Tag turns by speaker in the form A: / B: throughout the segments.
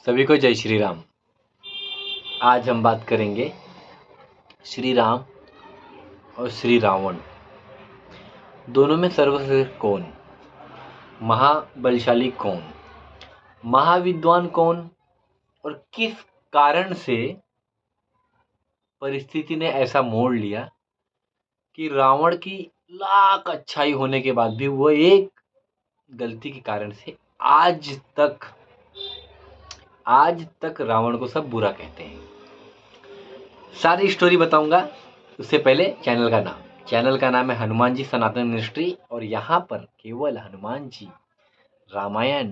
A: सभी को जय श्री राम। आज हम बात करेंगे श्री राम और श्री रावण दोनों में सर्वश्रेष्ठ कौन, महाबलशाली कौन, महाविद्वान कौन और किस कारण से परिस्थिति ने ऐसा मोड़ लिया कि रावण की लाख अच्छाई होने के बाद भी वो एक गलती के कारण से आज तक रावण को सब बुरा कहते हैं। सारी स्टोरी बताऊंगा। उससे पहले चैनल का नाम है हनुमान जी सनातन मिनिस्ट्री और यहाँ पर केवल हनुमान जी, रामायण,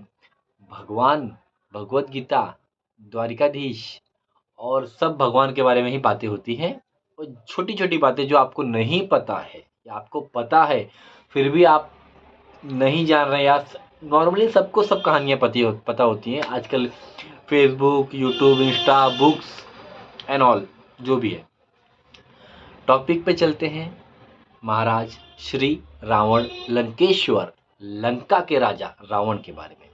A: भगवत गीता, द्वारिकाधीश और सब भगवान के बारे में ही बातें होती हैं। और छोटी छोटी बातें जो आपको नहीं पता है या आपको पता है फिर भी आप नहीं जान रहे, या नॉर्मली सबको सब कहानियाँ पता होती हैं आजकल, Facebook, YouTube, Insta, books and all जो भी है। टॉपिक पे चलते हैं। महाराज श्री रावण लंकेश्वर, लंका के राजा रावण के बारे में।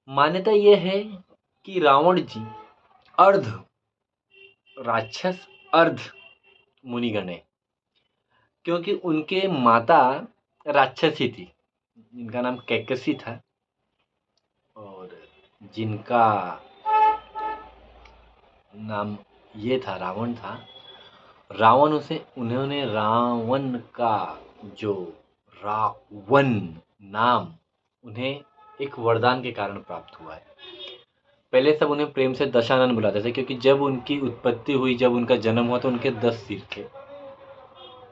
A: मान्यता यह है कि रावण जी अर्ध राक्षस अर्ध मुनिगण है, क्योंकि उनके माता राक्षसी थी जिनका नाम कैकसी था और जिनका नाम ये था रावण था। रावण उन्होंने रावण का जो रावण नाम उन्हें एक वरदान के कारण प्राप्त हुआ है। पहले सब उन्हें प्रेम से दशानन बुलाते थे, क्योंकि जब उनकी उत्पत्ति हुई, जब उनका जन्म हुआ तो उनके 10 सिर थे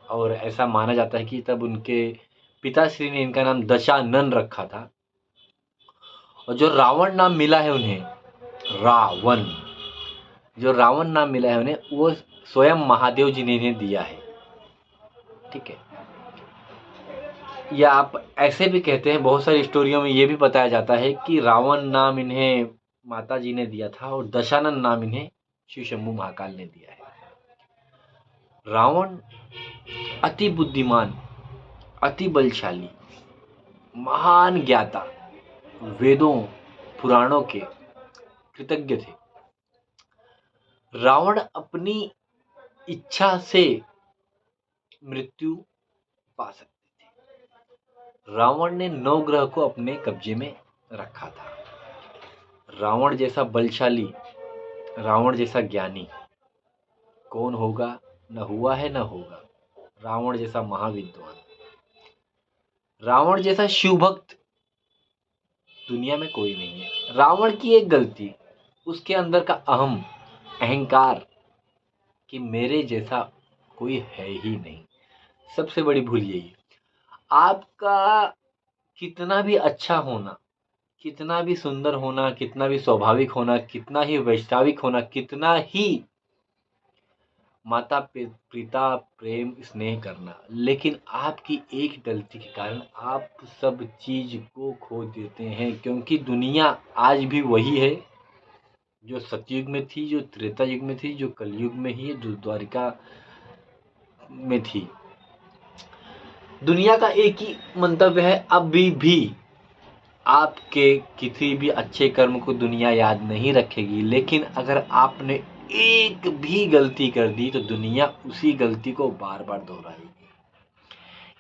A: और ऐसा माना जाता है कि तब उनके पिताश्री ने इनका नाम दशानन रखा था। और जो रावण नाम मिला है उन्हें, जो रावण नाम मिला है उन्हें, वो स्वयं महादेव जी ने इन्हें दिया है। ठीक है, या आप ऐसे भी कहते हैं, बहुत सारी स्टोरियों में ये भी बताया जाता है कि रावण नाम इन्हें माता जी ने दिया था और दशानन नाम इन्हें शिव शंभू महाकाल ने दिया है। रावण अति बुद्धिमान, अति बलशाली, महान ज्ञाता, वेदों पुराणों के कृतज्ञ थे। रावण अपनी इच्छा से मृत्यु पा सकते थे। रावण ने 9 ग्रह को अपने कब्जे में रखा था। रावण जैसा बलशाली, रावण जैसा ज्ञानी कौन होगा? न हुआ है न होगा। रावण जैसा महाविद्वान, रावण जैसा शिव भक्त दुनिया में कोई नहीं है। रावण की एक गलती, उसके अंदर का अहंकार कि मेरे जैसा कोई है ही नहीं। सबसे बड़ी भूल यही है। आपका कितना भी अच्छा होना, कितना भी सुंदर होना, कितना भी स्वाभाविक होना, कितना ही वैश्विक होना, कितना ही माता पिता प्रेम स्नेह करना, लेकिन आपकी एक गलती के कारण आप सब चीज को खो देते हैं। क्योंकि दुनिया आज भी वही है जो सतयुग में थी, जो त्रेता युग में थी, जो कलयुग में ही है, जो द्वारिका में थी। दुनिया का एक ही मंतव्य है, अभी भी आपके किसी भी अच्छे कर्म को दुनिया याद नहीं रखेगी, लेकिन अगर आपने एक भी गलती कर दी तो दुनिया उसी गलती को बार बार दोहराएगी।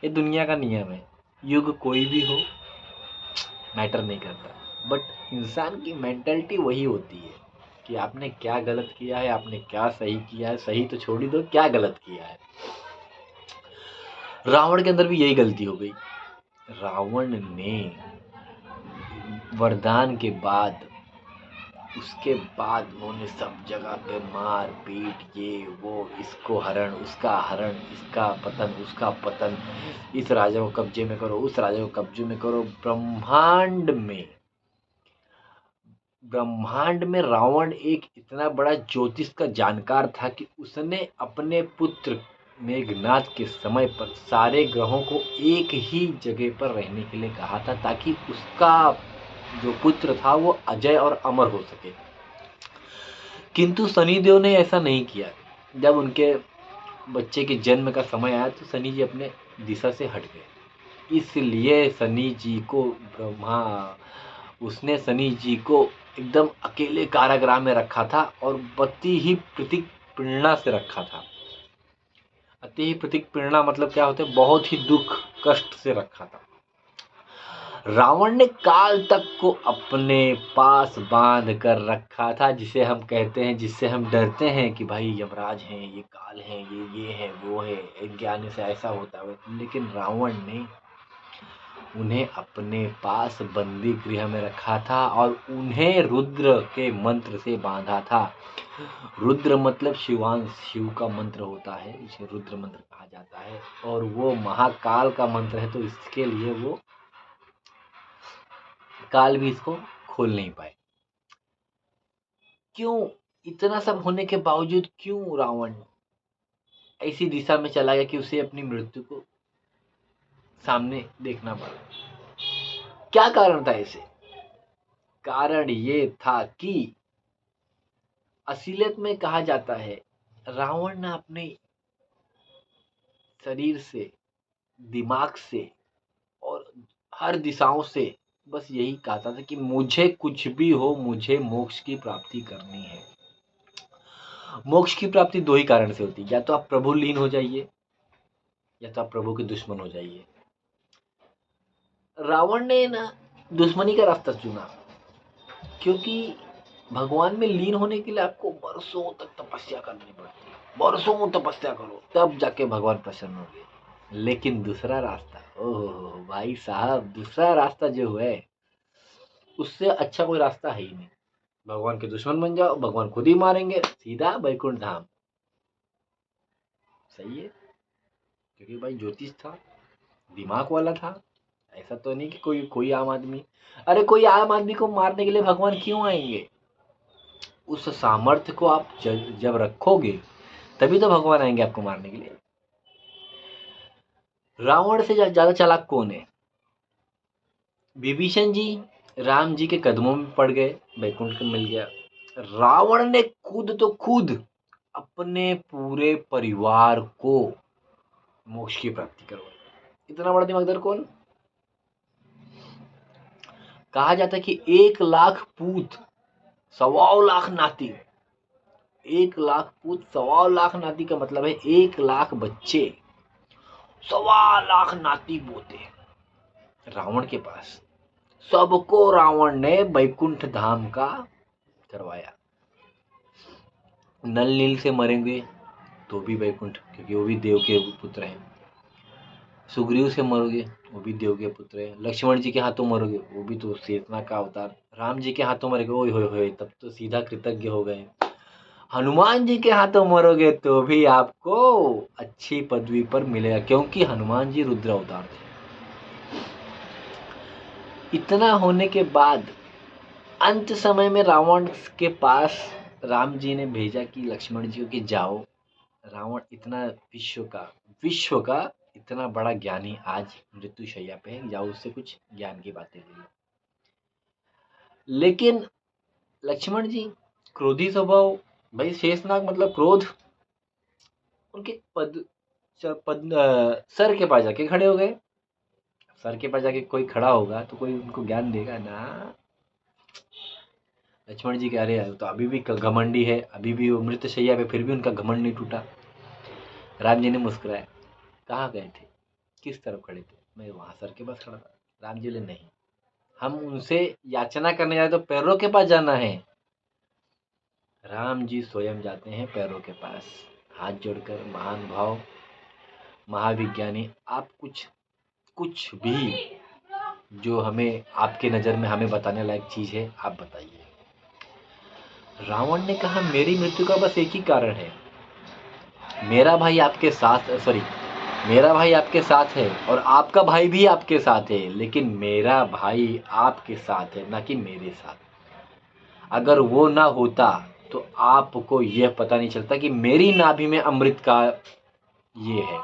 A: ये दुनिया का नियम है। युग कोई भी हो, मैटर नहीं करता, बट इंसान की मेंटालिटी वही होती है कि आपने क्या गलत किया है, आपने क्या सही किया है। सही तो छोड़ ही दो, क्या गलत किया है। रावण के अंदर भी यही गलती हो गई। रावण ने वरदान के बाद, उसके बाद उन्होंने सब जगह पे मार पीट, ये वो, इसको हरण, उसका हरण, इसका पतन, उसका पतन, इस राजा को कब्जे में करो, उस राजा को कब्जे में करो। ब्रह्मांड में रावण एक इतना बड़ा ज्योतिष का जानकार था कि उसने अपने पुत्र मेघनाथ के समय पर सारे ग्रहों को एक ही जगह पर रहने के लिए कहा था, ताकि उसका जो पुत्र था वो अजय और अमर हो सके। किंतु शनिदेव ने ऐसा नहीं किया। जब उनके बच्चे के जन्म का समय आया तो शनि जी अपने दिशा से हट गए। इसलिए शनि जी को ब्रह्मा उसने शनि जी को एकदम अकेले कारागृह में रखा था और अति ही प्रतिप्रेरणा से रखा था। अति ही प्रतिप्रेरणा मतलब क्या होता है, बहुत ही दुख कष्ट से रखा था। रावण ने काल तक को अपने पास बांध कर रखा था, जिसे हम कहते हैं, जिससे हम डरते हैं कि भाई यमराज हैं, ये काल हैं, ये है वो है, इनके आने से ऐसा होता है। लेकिन रावण ने उन्हें अपने पास बंदी गृह में रखा था और उन्हें रुद्र के मंत्र से बांधा था। रुद्र मतलब शिवांश, शिव का मंत्र होता है, इसे रुद्र मंत्र कहा जाता है। और वो महाकाल का मंत्र है, तो इसके लिए वो काल भी इसको खोल नहीं पाए। क्यों? इतना सब होने के बावजूद क्यों रावण ऐसी दिशा में चला गया कि उसे अपनी मृत्यु को सामने देखना पड़ा? क्या कारण था इसे? कारण ये था कि असलियत में कहा जाता है, रावण ने अपने शरीर से, दिमाग से और हर दिशाओं से बस यही कहता था कि मुझे कुछ भी हो, मुझे मोक्ष की प्राप्ति करनी है। मोक्ष की प्राप्ति दो ही कारण से होती है, या तो आप प्रभु लीन हो जाइए या तो आप प्रभु के दुश्मन हो जाइए। रावण ने ना दुश्मनी का रास्ता चुना, क्योंकि भगवान में लीन होने के लिए आपको बरसों तक तपस्या करनी पड़ती है। बरसों तपस्या करो तब जाके भगवान प्रसन्न होंगे। लेकिन दूसरा रास्ता, ओहो भाई साहब, दूसरा रास्ता जो है उससे अच्छा कोई रास्ता है ही नहीं। भगवान के दुश्मन बन जाओ, भगवान खुद ही मारेंगे, सीधा बैकुंठ धाम। सही है, क्योंकि भाई ज्योतिष था, दिमाग वाला था। ऐसा तो नहीं कि कोई आम आदमी, अरे कोई आम आदमी को मारने के लिए भगवान क्यों आएंगे? उस सामर्थ्य को आप जब रखोगे तभी तो भगवान आएंगे आपको मारने के लिए। रावण से ज्यादा चालाक कौन है? विभीषण जी राम जी के कदमों में पड़ गए, बैकुंठ को मिल गया। रावण ने खुद अपने पूरे परिवार को मोक्ष की प्राप्ति करवाई। इतना बड़ा दिमागदार कौन? कहा जाता है कि 1,00,000 पूत 1,25,00,000 नाती। 1,00,000 पूत 1,25,00,000 नाती का मतलब है 1,00,000 बच्चे 1,25,00,000 नाती पोते रावण के पास। सबको रावण ने बैकुंठ धाम का करवाया। नल नील से मरेंगे तो भी बैकुंठ, क्योंकि वो भी देव के पुत्र हैं। सुग्रीव से मरोगे वो भी देव के पुत्र है। लक्ष्मण जी के हाथों मरोगे वो भी तो शेषनाग का अवतार। राम जी के हाथों मरोगे, ओए होए होए, तब तो सीधा कृतज्ञ हो गए। हनुमान जी के हाथों मरोगे तो भी आपको अच्छी पदवी पर मिलेगा, क्योंकि हनुमान जी रुद्र अवतार थे। इतना होने के बाद अंत समय में रावण के पास राम जी ने भेजा कि लक्ष्मण जी को कि जाओ, रावण इतना विश्व का इतना बड़ा ज्ञानी आज मृत्युशैया पे है, जाओ उससे कुछ ज्ञान की बातें ले लो। लेकिन लक्ष्मण जी क्रोधी स्वभाव, भाई शेषनाग मतलब क्रोध, उनके सर के पास जाके खड़े हो गए। सर के पास जाके कोई खड़ा होगा तो कोई उनको ज्ञान देगा ना। लक्ष्मण जी कह रहे हैं तो अभी भी घमंडी है, अभी भी वो मृतशैया पे, फिर भी उनका घमंड नहीं टूटा। राम जी ने मुस्कुराया, कहाँ गए थे, किस तरफ खड़े थे? मैं वहां सर के पास खड़ा था। राम जी बोले नहीं, हम उनसे याचना करने जाए तो पैरों के पास जाना है। राम जी स्वयं जाते हैं पैरों के पास, हाथ जोड़कर, महान भाव, महाविज्ञानी, आप कुछ भी जो हमें आपके नज़र में हमें बताने लायक चीज़ है आप बताइए। रावण ने कहा मेरी मृत्यु का बस एक ही कारण है, मेरा भाई आपके साथ, सॉरी, मेरा भाई आपके साथ है और आपका भाई भी आपके साथ है, लेकिन मेरा भाई आपके साथ है ना कि मेरे साथ। अगर वो ना होता तो आपको यह पता नहीं चलता कि मेरी नाभि में अमृत का ये है।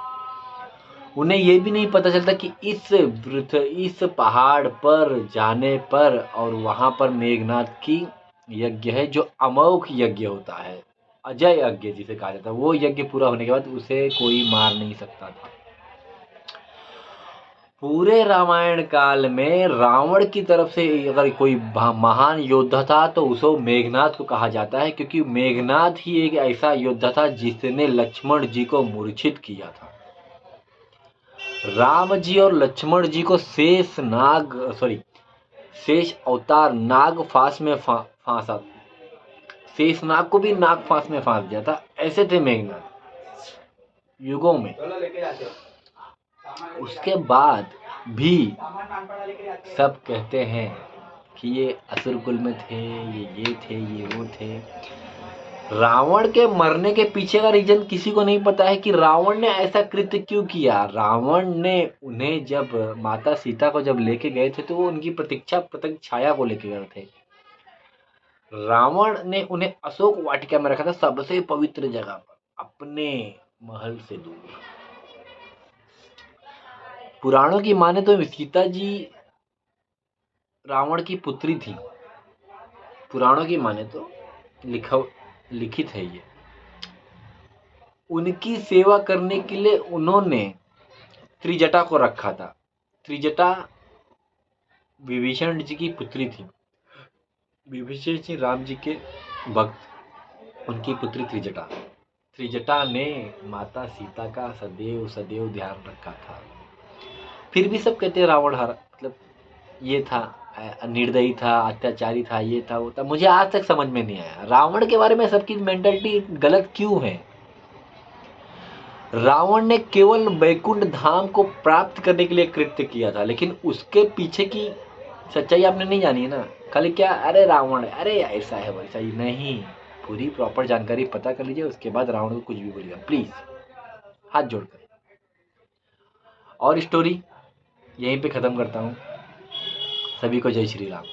A: उन्हें ये भी नहीं पता चलता कि इस पहाड़ पर जाने पर और वहां पर मेघनाथ की यज्ञ है, जो अमोघ यज्ञ होता है, अजय यज्ञ जिसे कहा जाता है। वो यज्ञ पूरा होने के बाद उसे कोई मार नहीं सकता था। पूरे रामायण काल में रावण की तरफ से अगर कोई महान योद्धा था तो उसे मेघनाद को कहा जाता है, क्योंकि मेघनाद ही एक ऐसा योद्धा था जिसने लक्ष्मण जी को मूर्छित किया था। राम जी और लक्ष्मण जी को शेष अवतार नाग फांस में फांसा, शेष नाग को भी नाग फांस में फांस दिया था। ऐसे थे मेघनाद युगों में। उसके बाद भी सब कहते हैं कि ये असुर कुल में थे, ये थे, ये वो थे। रावण के मरने के पीछे का रीजन किसी को नहीं पता है कि रावण ने ऐसा कृत्य क्यों किया। रावण ने उन्हें जब माता सीता को जब लेके गए थे तो वो उनकी प्रतीक्षाया को लेके गए थे। रावण ने उन्हें अशोक वाटिका में रखा था, सबसे पवित्र जगह पर, अपने महल से दूर। पुराणों की माने तो सीता जी रावण की पुत्री थी। पुराणों की माने तो लिखित है ये। उनकी सेवा करने के लिए उन्होंने त्रिजटा को रखा था। त्रिजटा विभीषण जी की पुत्री थी। विभीषण जी राम जी के भक्त, उनकी पुत्री त्रिजटा। त्रिजटा ने माता सीता का सदैव सदैव ध्यान रखा था। फिर भी सब कहते हैं रावण मतलब ये था, निर्दयी था, अत्याचारी था, ये था, वो था। मुझे आज तक समझ में नहीं आया रावण के बारे में सबकी मेंटालिटी गलत क्यों है। रावण ने केवल वैकुंठ धाम को प्राप्त करने के लिए कृत्य किया था, लेकिन उसके पीछे की सच्चाई आपने नहीं जानी है ना। खाली क्या अरे रावण, अरे ऐसा है वैसा ही नहीं, पूरी प्रॉपर जानकारी पता कर लीजिए, उसके बाद रावण को कुछ भी बोलिएगा प्लीज, हाथ जोड़कर। और स्टोरी यहीं पे खत्म करता हूँ। सभी को जय श्री राम।